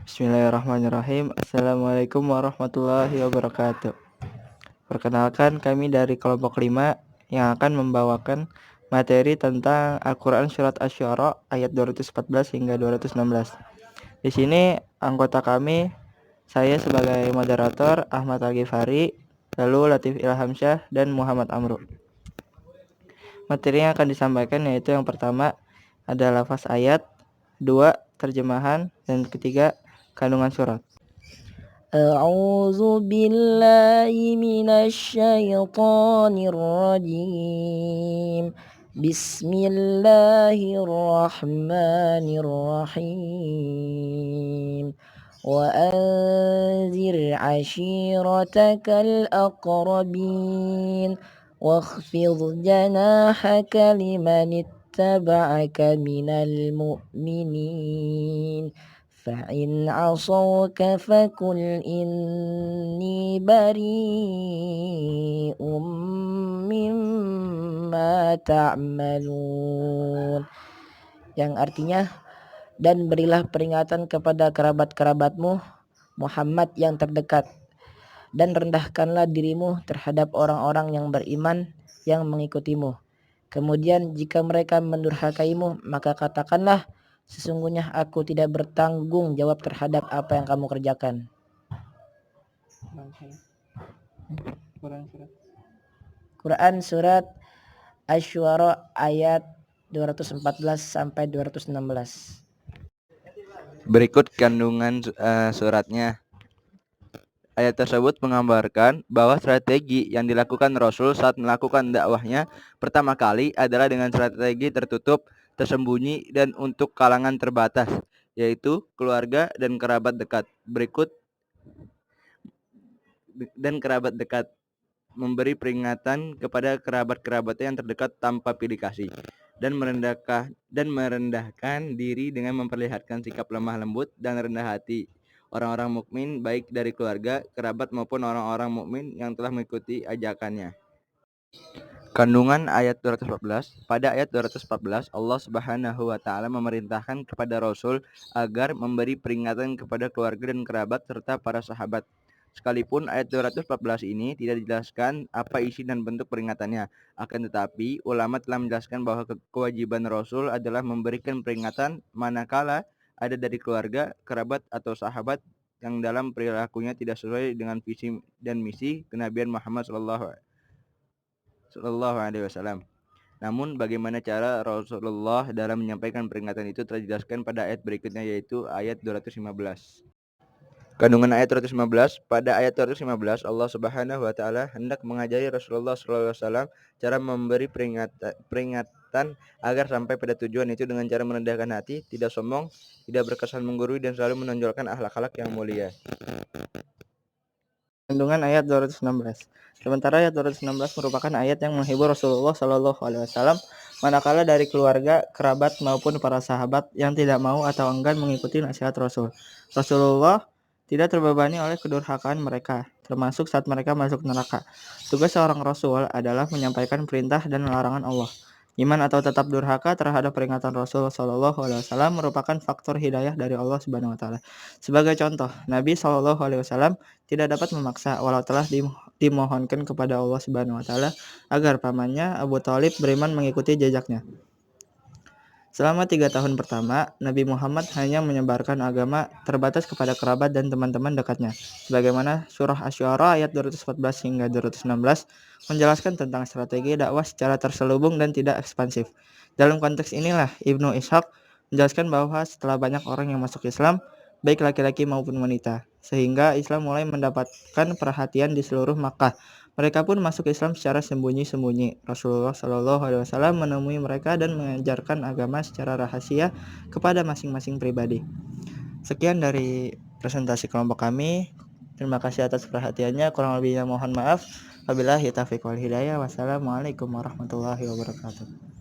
Bismillahirrahmanirrahim. Assalamualaikum warahmatullahi wabarakatuh. Perkenalkan, kami dari kelompok 5 yang akan membawakan materi tentang Al-Quran Surat Asy-Syu'ara ayat 214 hingga 216. Di sini anggota kami, saya sebagai moderator Ahmad Al-Ghifari, lalu Latif Ilhamsyah dan Muhammad Amru. Materi yang akan disampaikan yaitu yang pertama ada lafaz ayat, 2 terjemahan, dan ketiga kandungan surat. أعوذ بالله من الشيطان الرجيم بسم الله الرحمن الرحيم وأنذر عشيرتك الأقربين واخفض جناحك لمن اتبعك من المؤمنين فإن عصوك فقل إني بريء مما ta'malun, yang artinya, dan berilah peringatan kepada kerabat-kerabatmu Muhammad yang terdekat, dan rendahkanlah dirimu terhadap orang-orang yang beriman yang mengikutimu. Kemudian jika mereka mendurhakaimu, maka katakanlah, sesungguhnya aku tidak bertanggung jawab terhadap apa yang kamu kerjakan. Quran Surat Asy-Syu'ara ayat 214 sampai 216. Berikut kandungan suratnya. Ayat tersebut menggambarkan bahwa strategi yang dilakukan Rasul saat melakukan dakwahnya pertama kali adalah dengan strategi tertutup, tersembunyi, dan untuk kalangan terbatas, yaitu keluarga dan kerabat dekat. Memberi peringatan kepada kerabat-kerabatnya yang terdekat tanpa pilih kasih, dan merendahkan diri dengan memperlihatkan sikap lemah lembut dan rendah hati orang-orang mukmin, baik dari keluarga, kerabat maupun orang-orang mukmin yang telah mengikuti ajakannya. Kandungan ayat 214. Pada ayat 214, Allah Subhanahu wa taala memerintahkan kepada Rasul agar memberi peringatan kepada keluarga dan kerabat serta para sahabat. Sekalipun ayat 214 ini tidak dijelaskan apa isi dan bentuk peringatannya, akan tetapi ulama telah menjelaskan bahwa kewajiban Rasul adalah memberikan peringatan manakala ada dari keluarga, kerabat, atau sahabat yang dalam perilakunya tidak sesuai dengan visi dan misi kenabian Muhammad Sallallahu Alaihi Wasallam. Namun bagaimana cara Rasulullah dalam menyampaikan peringatan itu telah dijelaskan pada ayat berikutnya, yaitu ayat 215. Kandungan ayat 215. Pada ayat 215, Allah Subhanahu wa taala hendak mengajari Rasulullah SAW cara memberi peringatan agar sampai pada tujuan itu dengan cara merendahkan hati, tidak sombong, tidak berkesan menggurui, dan selalu menonjolkan akhlak-akhlak yang mulia. Kandungan ayat 216. Sementara ayat 216 merupakan ayat yang menghibur Rasulullah Shallallahu Alaihi Wasallam manakala dari keluarga, kerabat maupun para sahabat yang tidak mau atau enggan mengikuti nasihat Rasul. Rasulullah tidak terbebani oleh kedurhakaan mereka, termasuk saat mereka masuk neraka. Tugas seorang Rasul adalah menyampaikan perintah dan larangan Allah. Iman atau tetap durhaka terhadap peringatan Rasul Shallallahu Alaihi Wasallam merupakan faktor hidayah dari Allah Subhanahu Wa Taala. Sebagai contoh, Nabi Shallallahu Alaihi Wasallam tidak dapat memaksa walau telah dimohonkan kepada Allah Subhanahu Wa Taala agar pamannya Abu Thalib beriman mengikuti jejaknya. Selama 3 tahun pertama, Nabi Muhammad hanya menyebarkan agama terbatas kepada kerabat dan teman-teman dekatnya. Sebagaimana surah Asy-Syu'ara ayat 214 hingga 216 menjelaskan tentang strategi dakwah secara terselubung dan tidak ekspansif. Dalam konteks inilah Ibnu Ishaq menjelaskan bahwa setelah banyak orang yang masuk Islam, baik laki-laki maupun wanita, sehingga Islam mulai mendapatkan perhatian di seluruh Makkah. Mereka pun masuk Islam secara sembunyi-sembunyi. Rasulullah Shallallahu Alaihi Wasallam menemui mereka dan mengajarkan agama secara rahasia kepada masing-masing pribadi. Sekian dari presentasi kelompok kami. Terima kasih atas perhatiannya. Kurang lebihnya mohon maaf. Wabillahi taufiq wal hidayah. Wassalamualaikum warahmatullahi wabarakatuh.